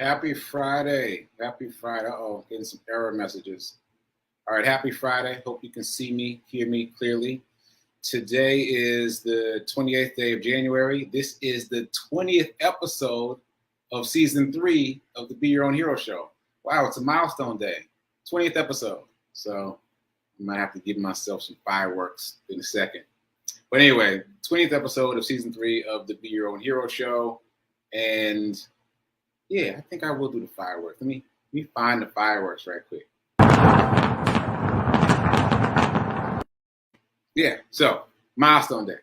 Happy Friday. Happy Friday. Uh-oh, getting some error messages. All right, happy Friday. Hope you can see me, hear me clearly. Today is the 28th day of January. This is the 20th episode of season 3 of the Be Your Own Hero show. Wow, it's a milestone day. 20th episode. So I might have to give myself some fireworks in a second. But anyway, 20th episode of season 3 of the Be Your Own Hero show. And yeah, I think I will do the fireworks. Let me find the fireworks right quick. Yeah, so milestone day.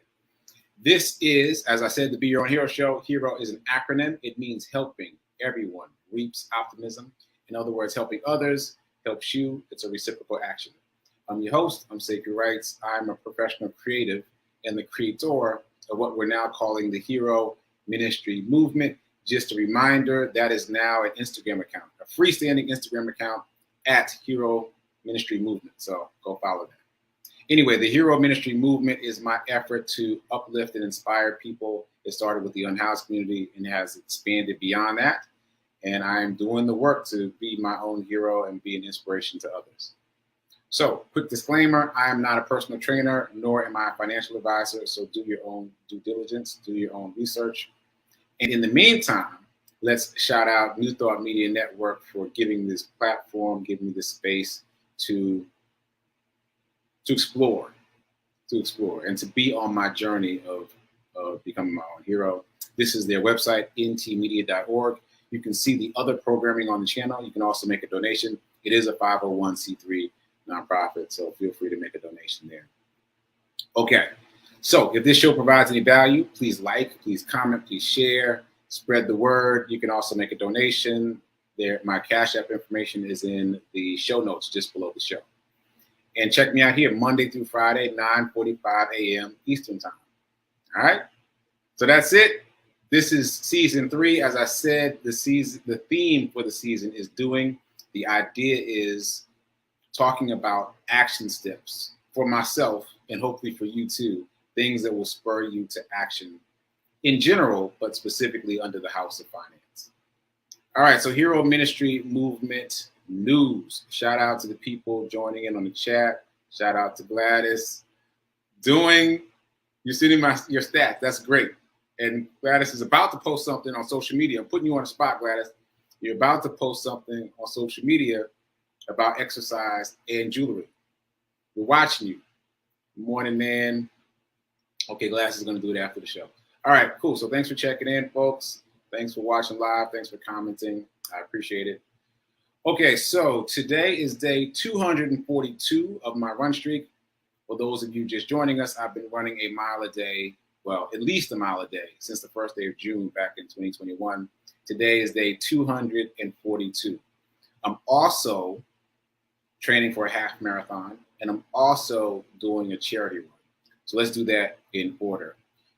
This is, as I said, the Be Your Own Hero show. Hero is an acronym. It means helping everyone reaps optimism. In other words, helping others helps you. It's a reciprocal action. I'm your host. I'm sekouwrites. I'm a professional creative and the creator of what we're now calling the Hero Ministry Movement. Just a reminder, that is now an Instagram account, a freestanding Instagram account at Hero Ministry Movement. So go follow that. Anyway, the Hero Ministry Movement is my effort to uplift and inspire people. It started with the unhoused community and has expanded beyond that. And I am doing the work to be my own hero and be an inspiration to others. So, quick disclaimer, I am not a personal trainer, nor am I a financial advisor. So do your own due diligence, do your own research. And in the meantime, let's shout out New Thought Media Network for giving this platform, giving me this space to explore, and to be on my journey of becoming my own hero. This is their website, ntmedia.org. You can see the other programming on the channel. You can also make a donation. It is a 501c3 nonprofit, so feel free to make a donation there. Okay. So if this show provides any value, please like, please comment, please share, spread the word. You can also make a donation. There, my Cash App information is in the show notes just below the show. And check me out here Monday through Friday, 9:45 a.m. Eastern Time. All right? So that's it. This is season 3. As I said, the theme for the season is doing. The idea is talking about action steps for myself and hopefully for you too. Things that will spur you to action in general, but specifically under the House of Finance. All right, so Hero Ministry Movement news. Shout out to the people joining in on the chat. Shout out to Gladys. You're sending your stats. That's great. And Gladys is about to post something on social media. I'm putting you on the spot, Gladys. You're about to post something on social media about exercise and jewelry. We're watching you. Good morning, man. Okay, Glass is going to do it after the show. All right, cool. So thanks for checking in, folks. Thanks for watching live. Thanks for commenting. I appreciate it. Okay, so today is day 242 of my run streak. For those of you just joining us, I've been running a mile a day, well, at least a mile a day since the first day of June back in 2021. Today is day 242. I'm also training for a half marathon, and I'm also doing a charity run. So let's do that in order.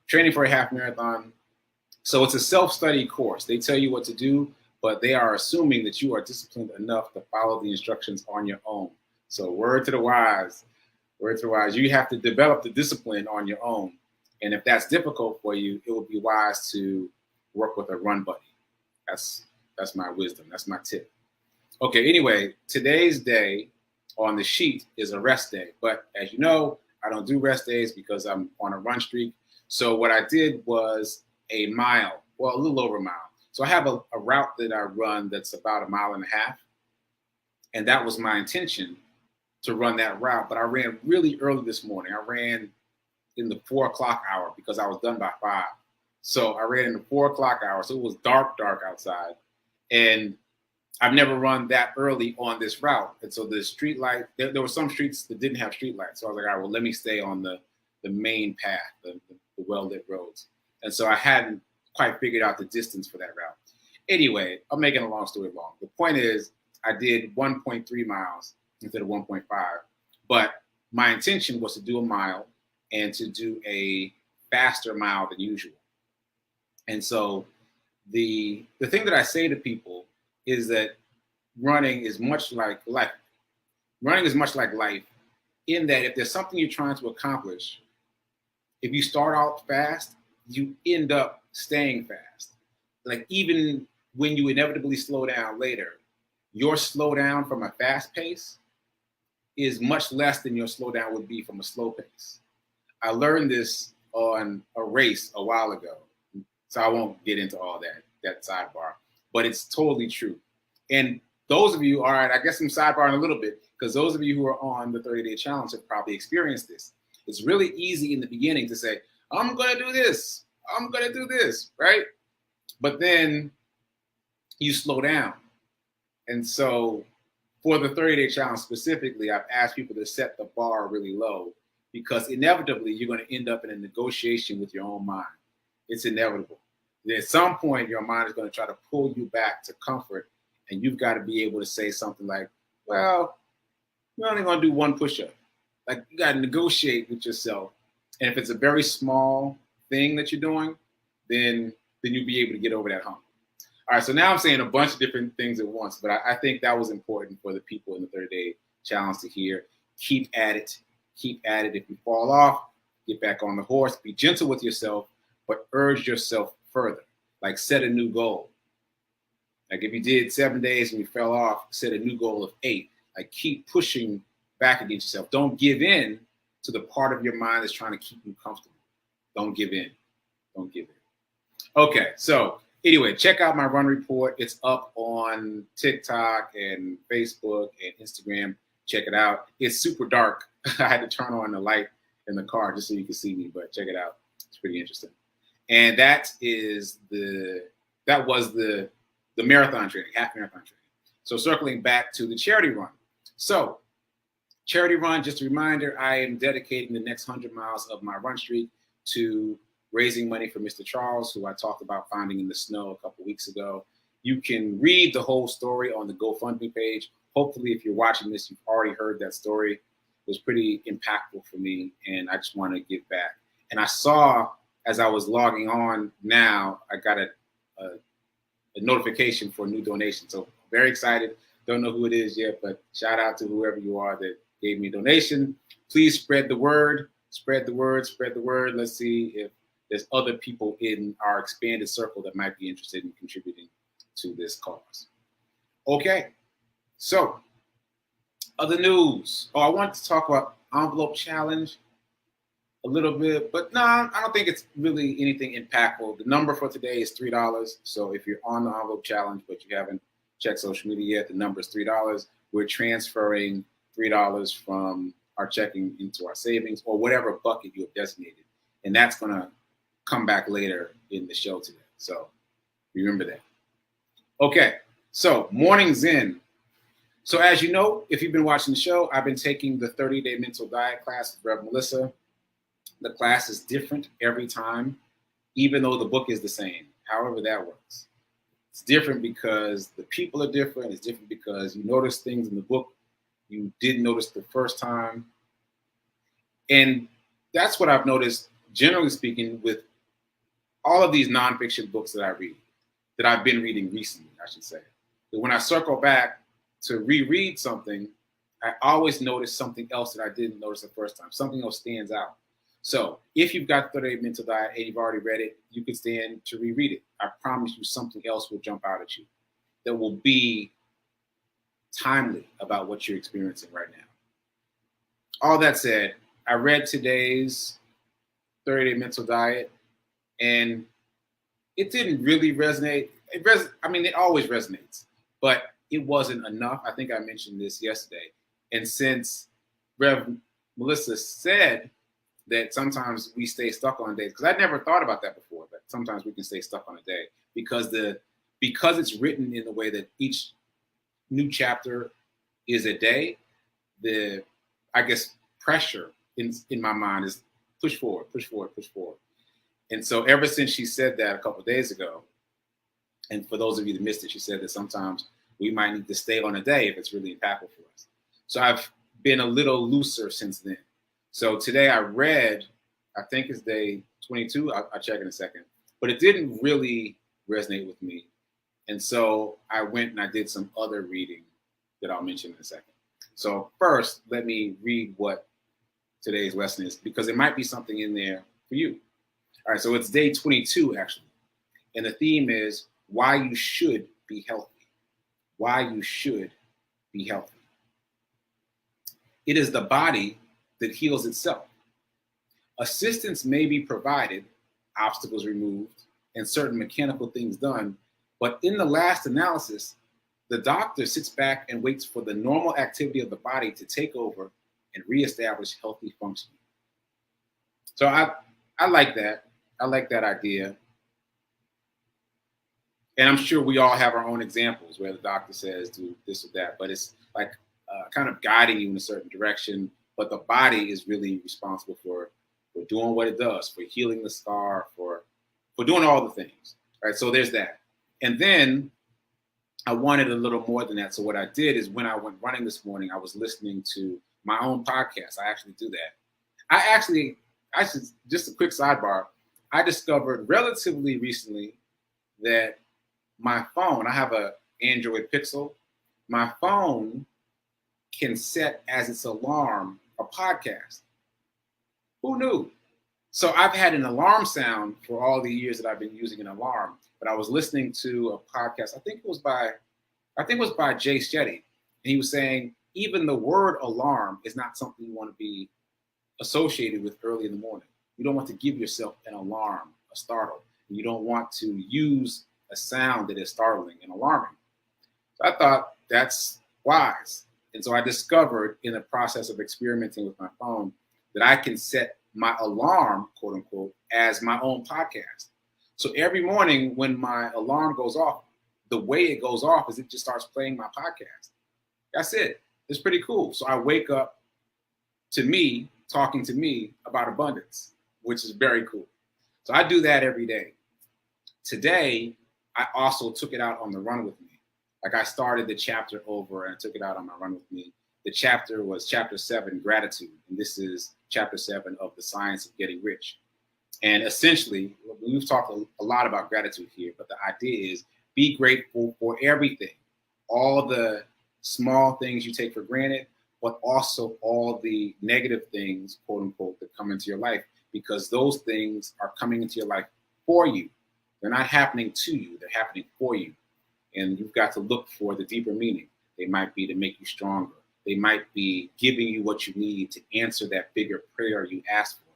Training for a half marathon. So it's a self-study course. They tell you what to do, but they are assuming that you are disciplined enough to follow the instructions on your own. So word to the wise, you have to develop the discipline on your own. And if that's difficult for you, it would be wise to work with a run buddy. That's my wisdom. That's my tip. Okay, anyway, today's day on the sheet is a rest day. But as you know, I don't do rest days because I'm on a run streak. So what I did was a mile, well, a little over a mile. So I have a route that I run that's about 1.5 miles. And that was my intention to run that route. But I ran really early this morning. I ran in the 4 o'clock hour because I was done by 5. So I ran in the 4 o'clock hour. So it was dark outside. And I've never run that early on this route. And so the street light, there were some streets that didn't have street lights. So I was like, all right, well, let me stay on the main path, the well-lit roads. And so I hadn't quite figured out the distance for that route. Anyway, I'm making a long story long. The point is I did 1.3 miles instead of 1.5. But my intention was to do a mile and to do a faster mile than usual. And so the thing that I say to people is that running is much like life. Running is much like life in that if there's something you're trying to accomplish, if you start out fast, you end up staying fast. Like even when you inevitably slow down later, your slowdown from a fast pace is much less than your slowdown would be from a slow pace. I learned this on a race a while ago, so I won't get into all that sidebar, but it's totally true. And those of you, all right, I guess I'm sidebarring a little bit, because those of you who are on the 30-day challenge have probably experienced this. It's really easy in the beginning to say, I'm going to do this, I'm going to do this, right? But then you slow down. And so for the 30-day challenge specifically, I've asked people to set the bar really low, because inevitably you're going to end up in a negotiation with your own mind. It's inevitable. At some point, your mind is going to try to pull you back to comfort, and you've got to be able to say something like, well, we're only going to do one push-up. Like, you got to negotiate with yourself. And if it's a very small thing that you're doing, then you'll be able to get over that hump. All right, so now I'm saying a bunch of different things at once, but I think that was important for the people in the 30-day challenge to hear. Keep at it. Keep at it. If you fall off, get back on the horse. Be gentle with yourself, but urge yourself further. Like, set a new goal. Like, if you did 7 days and you fell off, set a new goal of 8. Like, keep pushing back against yourself. Don't give in to the part of your mind that's trying to keep you comfortable. Don't give in. Don't give in. Okay, so anyway, check out my run report. It's up on TikTok and Facebook and Instagram. Check it out. It's super dark. I had to turn on the light in the car just so you can see me, but check it out. It's pretty interesting. And that was the marathon training, half marathon training. So circling back to the charity run. So charity run, just a reminder, I am dedicating the next 100 miles of my run streak to raising money for Mr. Charles, who I talked about finding in the snow a couple weeks ago. You can read the whole story on the GoFundMe page. Hopefully, if you're watching this, you've already heard that story. It was pretty impactful for me, and I just want to give back. And I saw, as I was logging on now, I got a notification for a new donation. So very excited. Don't know who it is yet, but shout out to whoever you are that gave me a donation. Please spread the word. Spread the word. Spread the word. Let's see if there's other people in our expanded circle that might be interested in contributing to this cause. Okay, so other news. Oh, I wanted to talk about envelope challenge a little bit, but no, I don't think it's really anything impactful. The number for today is $3. So if you're on the envelope challenge, but you haven't checked social media yet, the number is $3. We're transferring $3 from our checking into our savings or whatever bucket you have designated. And that's going to come back later in the show today. So remember that. Okay, so morning Zen. So as you know, if you've been watching the show, I've been taking the 30-day mental diet class with Rev. Melissa. The class is different every time, even though the book is the same, however that works. It's different because the people are different. It's different because you notice things in the book you didn't notice the first time. And that's what I've noticed, generally speaking, with all of these nonfiction books that I read, that I've been reading recently, I should say. That when I circle back to reread something, I always notice something else that I didn't notice the first time. Something else stands out. So if you've got 30-day mental diet and you've already read it, you can stand to reread it. I promise you something else will jump out at you that will be timely about what you're experiencing right now. All that said, I read today's 30-day mental diet, and it didn't really resonate. It always resonates, but it wasn't enough. I think I mentioned this yesterday. And since Rev. Melissa said that sometimes we stay stuck on a day, because I never thought about that before, that sometimes we can stay stuck on a day because it's written in the way that each new chapter is a day, the pressure in my mind is push forward, push forward, push forward. And so ever since she said that a couple of days ago, and for those of you that missed it, she said that sometimes we might need to stay on a day if it's really impactful for us. So I've been a little looser since then. So today I read, I think it's day 22, I'll check in a second, but it didn't really resonate with me. And so I went and I did some other reading that I'll mention in a second. So first, let me read what today's lesson is, because it might be something in there for you. All right, so it's day 22, actually. And the theme is why you should be healthy. Why you should be healthy. It is the body that heals itself. Assistance may be provided, obstacles removed, and certain mechanical things done, but in the last analysis, the doctor sits back and waits for the normal activity of the body to take over and reestablish healthy functioning. So I like that. I like that idea. And I'm sure we all have our own examples where the doctor says do this or that, but it's like kind of guiding you in a certain direction. But the body is really responsible for doing what it does, for healing the scar, for doing all the things. Right. So there's that. And then I wanted a little more than that. So what I did is when I went running this morning, I was listening to my own podcast. I actually do that. I should, just a quick sidebar, I discovered relatively recently that my phone, I have an Android Pixel, my phone can set as its alarm a podcast. Who knew? So I've had an alarm sound for all the years that I've been using an alarm, but I was listening to a podcast, I think it was by Jay Shetty, and he was saying even the word alarm is not something you want to be associated with early in the morning. You don't want to give yourself an alarm, a startle. You don't want to use a sound that is startling and alarming. So I thought that's wise. And so I discovered in the process of experimenting with my phone that I can set my alarm, quote unquote, as my own podcast. So every morning when my alarm goes off, the way it goes off is it just starts playing my podcast. That's it. It's pretty cool. So I wake up to me talking to me about abundance, which is very cool. So I do that every day. Today, I also took it out on the run with me. Like I started the chapter over and I took it out on my run with me. The chapter was chapter 7, gratitude. And this is chapter 7 of the science of getting rich. And essentially, we've talked a lot about gratitude here, but the idea is be grateful for everything, all the small things you take for granted, but also all the negative things, quote unquote, that come into your life, because those things are coming into your life for you. They're not happening to you, they're happening for you. And you've got to look for the deeper meaning. They might be to make you stronger. They might be giving you what you need to answer that bigger prayer you asked for.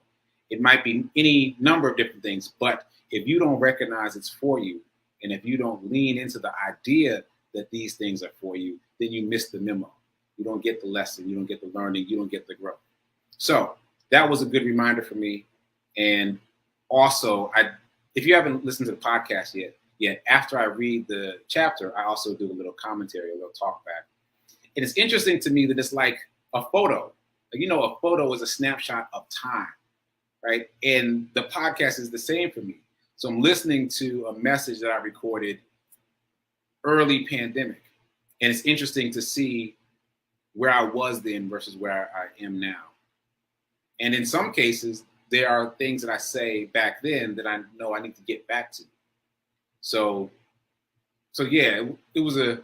It might be any number of different things, but if you don't recognize it's for you, and if you don't lean into the idea that these things are for you, then you miss the memo. You don't get the lesson, you don't get the learning, you don't get the growth. So that was a good reminder for me. And also, if you haven't listened to the podcast yet, after I read the chapter, I also do a little commentary, a little talk back. And it's interesting to me that it's like a photo. A photo is a snapshot of time, right? And the podcast is the same for me. So I'm listening to a message that I recorded early pandemic. And it's interesting to see where I was then versus where I am now. And in some cases, there are things that I say back then that I know I need to get back to. So yeah, it was a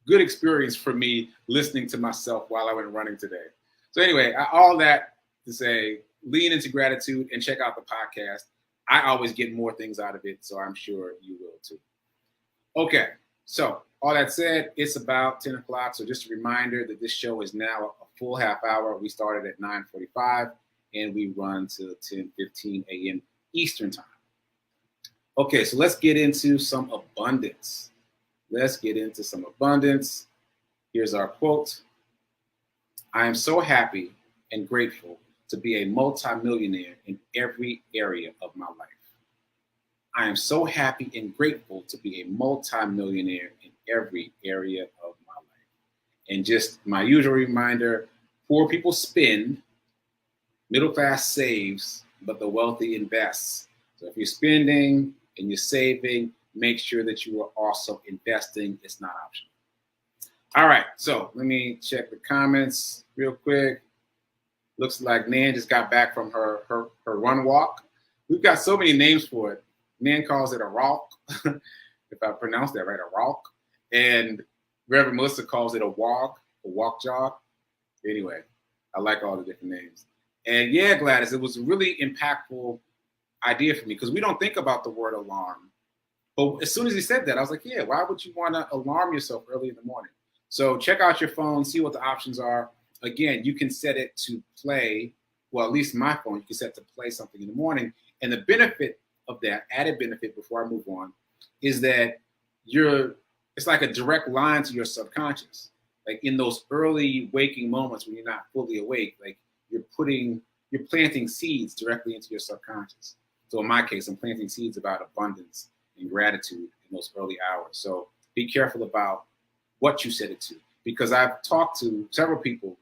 good experience for me listening to myself while I went running today. So anyway, all that to say, lean into gratitude and check out the podcast. I always get more things out of it, so I'm sure you will too. Okay, so all that said, it's about 10 o'clock. So just a reminder that this show is now a full half hour. We started at 9:45 and we run till 10:15 a.m. Eastern time. Okay, so let's get into some abundance. Here's our quote. I am so happy and grateful to be a multimillionaire in every area of my life. I am so happy and grateful to be a multimillionaire in every area of my life. And just my usual reminder, poor people spend, middle class saves, but the wealthy invests. So if you're spending and you're saving, make sure that you are also investing. It's not optional. All right, so let me check the comments real quick. Looks like Nan just got back from her run walk. We've got so many names for it. Nan calls it a walk, if I pronounce that right, a walk. And Reverend Melissa calls it a walk jog. Anyway, I like all the different names. And yeah, Gladys, it was a really impactful idea for me because we don't think about the word alarm, But as soon as he said that, I was like, yeah, why would you want to alarm yourself early in the morning? So check out your phone, see what the options are. Again, you can set it to play. Well, at least my phone, you can set it to play something in the morning. And the benefit of that, added benefit before I move on, is that it's like a direct line to your subconscious. Like in those early waking moments when you're not fully awake, like you're planting seeds directly into your subconscious. So in my case, I'm planting seeds about abundance and gratitude in those early hours. So be careful about what you set it to, because I've talked to several people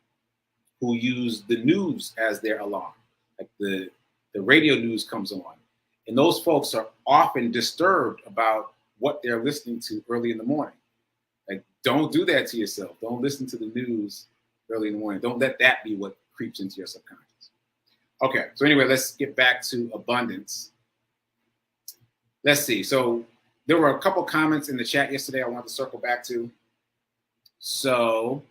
who use the news as their alarm. Like the radio news comes on, and those folks are often disturbed about what they're listening to early in the morning. Like, don't do that to yourself. Don't listen to the news early in the morning. Don't let that be what creeps into your subconscious. Okay, so anyway, let's get back to abundance. Let's see. So there were a couple comments in the chat yesterday I wanted to circle back to. So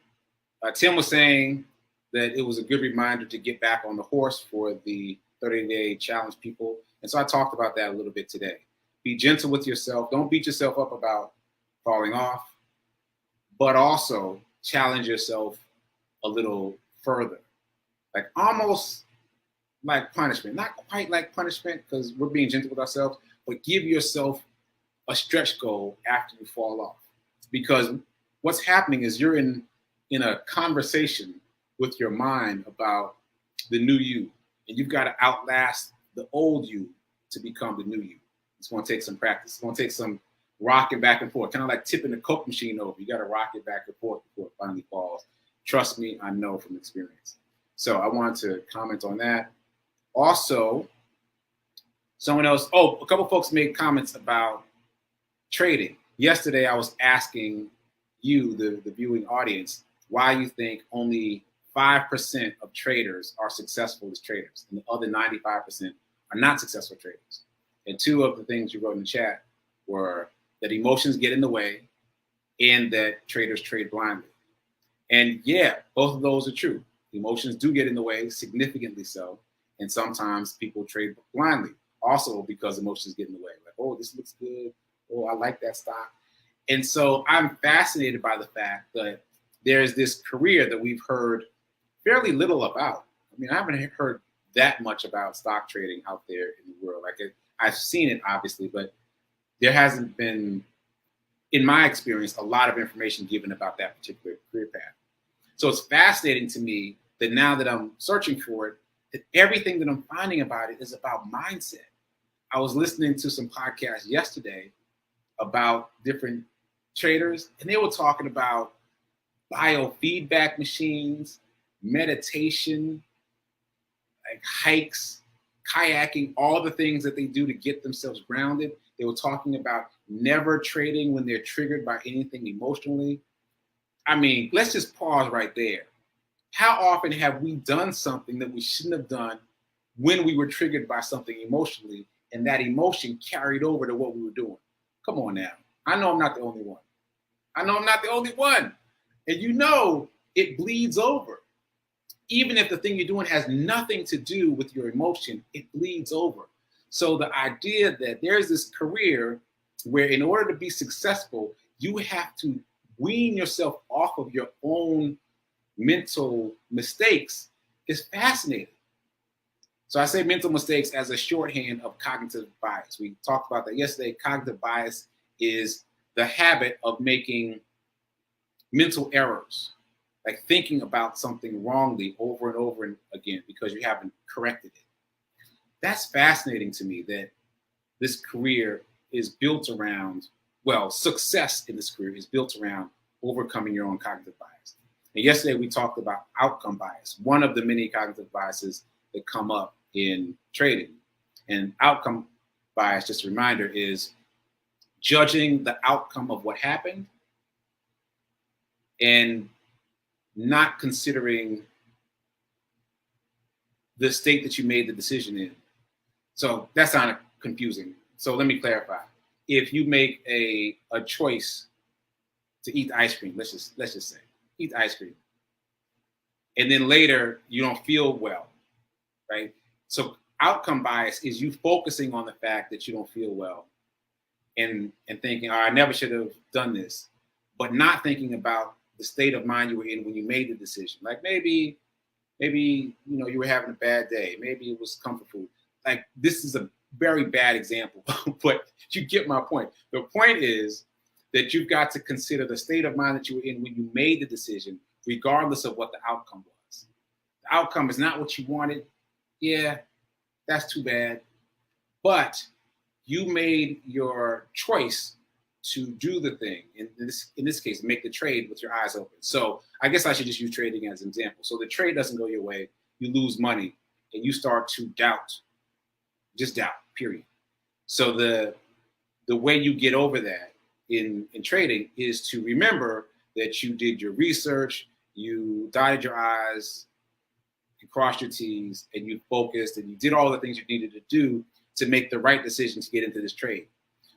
Tim was saying that it was a good reminder to get back on the horse for the 30-day challenge people. And so I talked about that a little bit today. Be gentle with yourself. Don't beat yourself up about falling off, but also challenge yourself a little further. Like almost like punishment. Not quite like punishment, because we're being gentle with ourselves, but give yourself a stretch goal after you fall off. Because what's happening is you're in a conversation with your mind about the new you, and you've got to outlast the old you to become the new you. It's going to take some practice. It's going to take some rocking back and forth, kind of like tipping the Coke machine over. You got to rock it back and forth before it finally falls. Trust me, I know from experience. So I wanted to comment on that. Also, someone else, a couple folks made comments about trading. Yesterday, I was asking you, the viewing audience, why you think only 5% of traders are successful as traders, and the other 95% are not successful traders. And two of the things you wrote in the chat were that emotions get in the way and that traders trade blindly. And yeah, both of those are true. Emotions do get in the way, significantly so. And sometimes people trade blindly, also because emotions get in the way. Like, oh, this looks good. Oh, I like that stock. And so I'm fascinated by the fact that there's this career that we've heard fairly little about. I mean, I haven't heard that much about stock trading out there in the world. Like I've seen it, obviously, but there hasn't been, in my experience, a lot of information given about that particular career path. So it's fascinating to me that now that I'm searching for it, that everything that I'm finding about it is about mindset. I was listening to some podcasts yesterday about different traders, and they were talking about biofeedback machines, meditation, like hikes, kayaking, all the things that they do to get themselves grounded. They were talking about never trading when they're triggered by anything emotionally. I mean, let's just pause right there. How often have we done something that we shouldn't have done when we were triggered by something emotionally, and that emotion carried over to what we were doing? Come on now. I know I'm not the only one. And you know it bleeds over. Even if the thing you're doing has nothing to do with your emotion, it bleeds over. So the idea that there's this career where in order to be successful, you have to wean yourself off of your own mental mistakes is fascinating. So I say mental mistakes as a shorthand of cognitive bias. We talked about that yesterday. Cognitive bias is the habit of making mental errors, like thinking about something wrongly over and over again because you haven't corrected it. That's fascinating to me, that this career is built around, well, success in this career is built around overcoming your own cognitive bias. And yesterday we talked about outcome bias, one of the many cognitive biases that come up in trading. And outcome bias, just a reminder, is judging the outcome of what happened and not considering the state that you made the decision in. So that sounded confusing. So let me clarify. If you make a choice to eat ice cream, let's just say, eat ice cream, and then later you don't feel well, right? So outcome bias is you focusing on the fact that you don't feel well and thinking, oh, I never should have done this, but not thinking about the state of mind you were in when you made the decision. Like maybe you were having a bad day. Maybe it was comfort food. Like this is a very bad example, but you get my point. The point is that you've got to consider the state of mind that you were in when you made the decision, regardless of what the outcome was. The outcome is not what you wanted. Yeah, that's too bad. But you made your choice to do the thing. In this case, make the trade with your eyes open. So I guess I should just use trading as an example. So the trade doesn't go your way, you lose money, and you start to doubt. Just doubt, period. So the way you get over that in trading is to remember that you did your research, you dotted your I's, you crossed your T's, and you focused, and you did all the things you needed to do to make the right decision to get into this trade.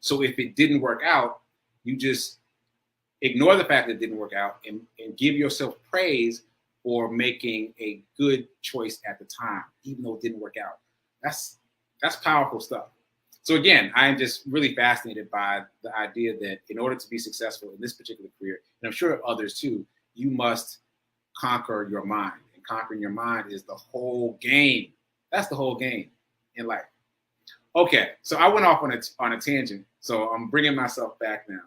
So if it didn't work out, you just ignore the fact that it didn't work out and give yourself praise for making a good choice at the time, even though it didn't work out. That's powerful stuff. So again, I am just really fascinated by the idea that in order to be successful in this particular career, and I'm sure others too, you must conquer your mind. And conquering your mind is the whole game. That's the whole game in life. Okay, so I went off on a tangent, so I'm bringing myself back now.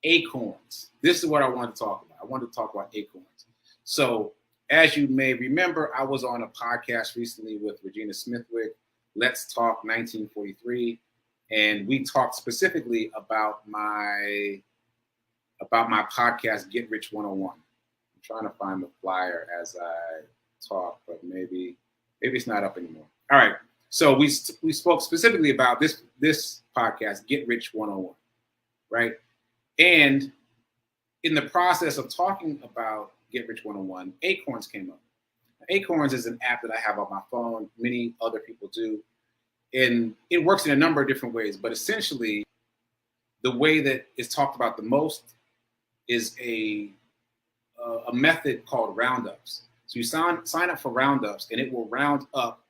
Acorns. This is what I wanted to talk about. I wanted to talk about Acorns. So as you may remember, I was on a podcast recently with Regina Smithwick, Let's Talk 1943, and we talked specifically about my podcast, Get Rich 101. I'm trying to find the flyer as I talk, but maybe it's not up anymore. All right. So we spoke specifically about this podcast, Get Rich 101, right? And in the process of talking about Get Rich 101, Acorns came up. Acorns is an app that I have on my phone. Many other people do. And it works in a number of different ways. But essentially, the way that it's talked about the most is a method called roundups. So you sign up for roundups, and it will round up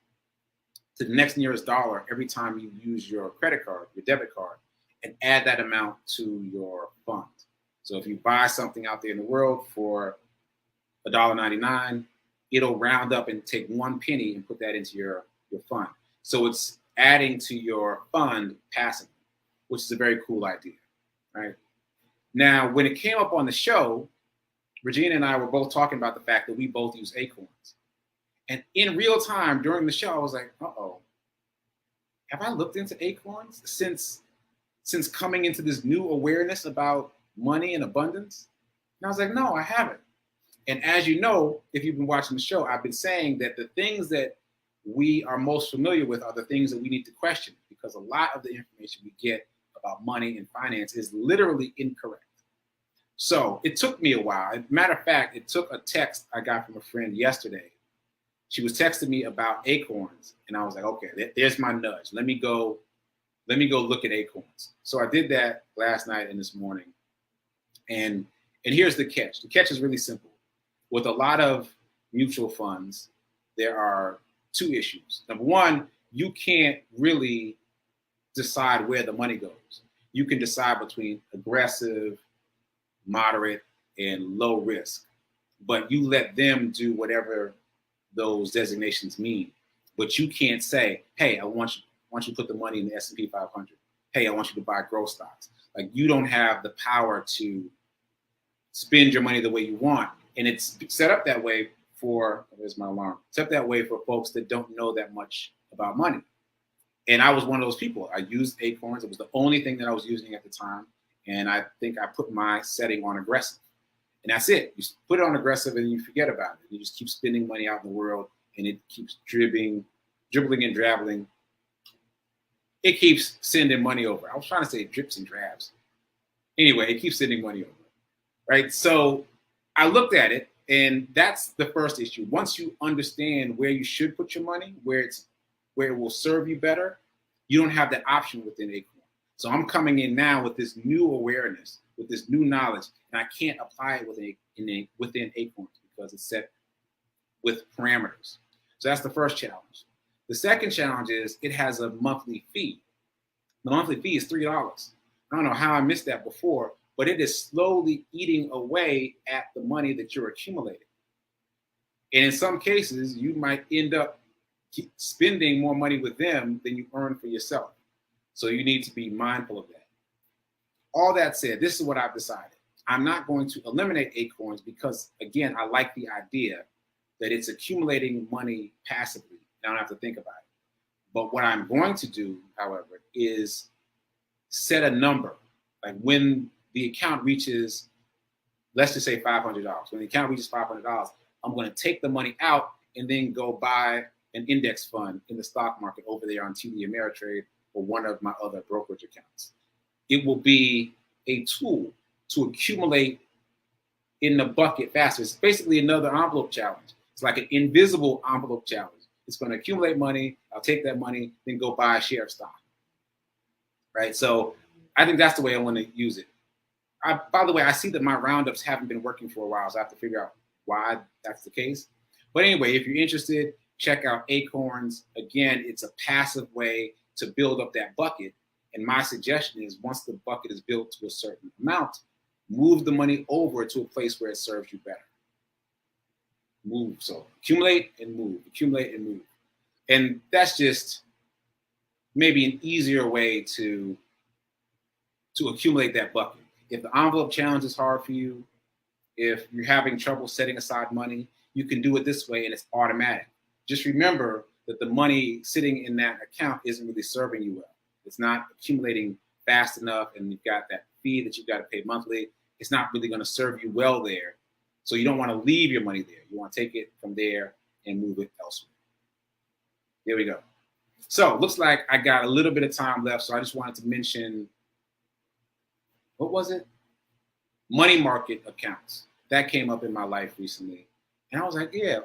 to the next nearest dollar every time you use your credit card, your debit card, and add that amount to your fund. So if you buy something out there in the world for $1.99, it'll round up and take 1 penny and put that into your fund. So it's adding to your fund passively, which is a very cool idea, right? Now, when it came up on the show, Regina and I were both talking about the fact that we both use Acorns. And in real time during the show, I was like, uh-oh, have I looked into Acorns since coming into this new awareness about money and abundance? And I was like, no, I haven't. And as you know, if you've been watching the show, I've been saying that the things that we are most familiar with are the things that we need to question, because a lot of the information we get about money and finance is literally incorrect. So it took me a while. As a matter of fact, it took a text I got from a friend yesterday. She was texting me about Acorns, and I was like, okay, there's my nudge. Let me go look at Acorns. So I did that last night and this morning. And here's the catch. The catch is really simple. With a lot of mutual funds, there are two issues. Number one, you can't really decide where the money goes. You can decide between aggressive, moderate, and low risk, but you let them do whatever those designations mean. But you can't say, hey, I want you to put the money in the S&P 500. Hey, I want you to buy growth stocks. Like, you don't have the power to spend your money the way you want. And it's set up that way for, there's my alarm, set up that way for folks that don't know that much about money. And I was one of those people. I used Acorns. It was the only thing that I was using at the time. And I think I put my setting on aggressive. And that's it. You put it on aggressive and you forget about it. You just keep spending money out in the world, and it keeps dribbling and drabbling. It keeps sending money over. I was trying to say drips and drabs. Anyway, it keeps sending money over, right? So I looked at it, and that's the first issue. Once you understand where you should put your money, where it will serve you better, you don't have that option within Acorn. So I'm coming in now with this new awareness, with this new knowledge, and I can't apply it within Acorns because it's set with parameters. So that's the first challenge. The second challenge is it has a monthly fee. The monthly fee is $3. I don't know how I missed that before, but it is slowly eating away at the money that you're accumulating. And in some cases, you might end up spending more money with them than you earn for yourself. So you need to be mindful of that. All that said, this is what I've decided. I'm not going to eliminate Acorns because, again, I like the idea that it's accumulating money passively. I don't have to think about it. But what I'm going to do, however, is set a number. Like when the account reaches, let's just say $500. When the account reaches $500, I'm going to take the money out and then go buy an index fund in the stock market over there on TD Ameritrade or one of my other brokerage accounts. It will be a tool to accumulate in the bucket faster. It's basically another envelope challenge. It's like an invisible envelope challenge. It's going to accumulate money. I'll take that money, then go buy a share of stock. Right? So I think that's the way I want to use it. By the way, I see that my roundups haven't been working for a while, so I have to figure out why that's the case. But anyway, if you're interested, check out Acorns. Again, it's a passive way to build up that bucket. And my suggestion is once the bucket is built to a certain amount, move the money over to a place where it serves you better. Move. So accumulate and move, accumulate and move. And that's just maybe an easier way to accumulate that bucket. If the envelope challenge is hard for you, if you're having trouble setting aside money, you can do it this way and it's automatic. Just remember that the money sitting in that account isn't really serving you well. It's not accumulating fast enough and you've got that fee that you've got to pay monthly. It's not really going to serve you well there. So you don't want to leave your money there. You want to take it from there and move it elsewhere. There we go. So looks like I got a little bit of time left. So I just wanted to mention, what was it? Money market accounts. That came up in my life recently. And I was like, yeah,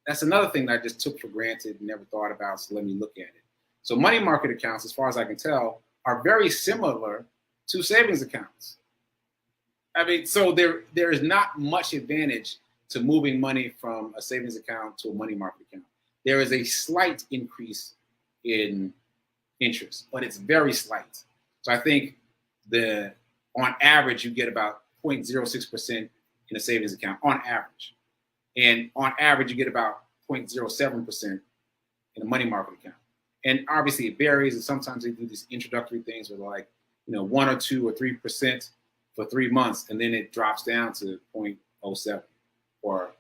that's another thing that I just took for granted and never thought about. So let me look at it. So money market accounts, as far as I can tell, are very similar to savings accounts. I mean, so there is not much advantage to moving money from a savings account to a money market account. There is a slight increase in interest, but it's very slight. So I think on average, you get about 0.06% in a savings account on average. And on average, you get about 0.07% in a money market account. And obviously it varies. And sometimes they do these introductory things where like, 1 or 2 or 3% for 3 months. And then it drops down to 0.07 or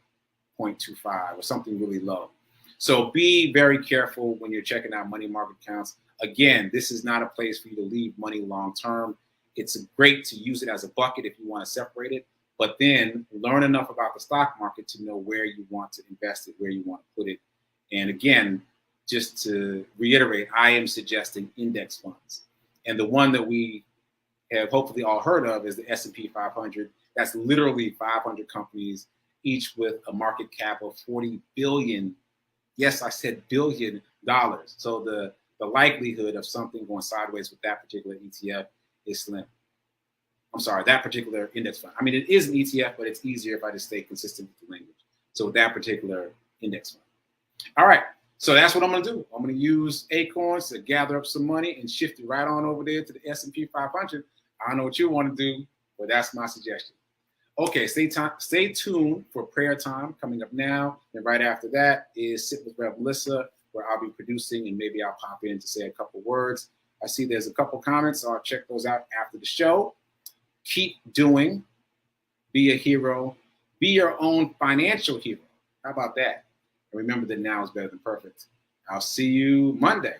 0.25 or something really low. So be very careful when you're checking out money market accounts. Again, this is not a place for you to leave money long term. It's great to use it as a bucket if you want to separate it, but then learn enough about the stock market to know where you want to invest it, where you want to put it. And again, just to reiterate, I am suggesting index funds. And the one that we have hopefully all heard of is the S&P 500. That's literally 500 companies, each with a market cap of 40 billion. Yes, I said $billion. So the likelihood of something going sideways with that particular ETF is slim. I'm sorry, that particular index fund. I mean, it is an ETF, but it's easier if I just stay consistent with the language. So with that particular index fund. All right, so that's what I'm going to do. I'm going to use Acorns to gather up some money and shift it right on over there to the S&P 500. I don't know what you want to do, but that's my suggestion. Okay, stay tuned for prayer time coming up now. And right after that is Sit with Rev Melissa, where I'll be producing and maybe I'll pop in to say a couple words. I see there's a couple comments, so I'll check those out after the show. Keep doing. Be a hero. Be your own financial hero. How about that? And remember that now is better than perfect. I'll see you Monday.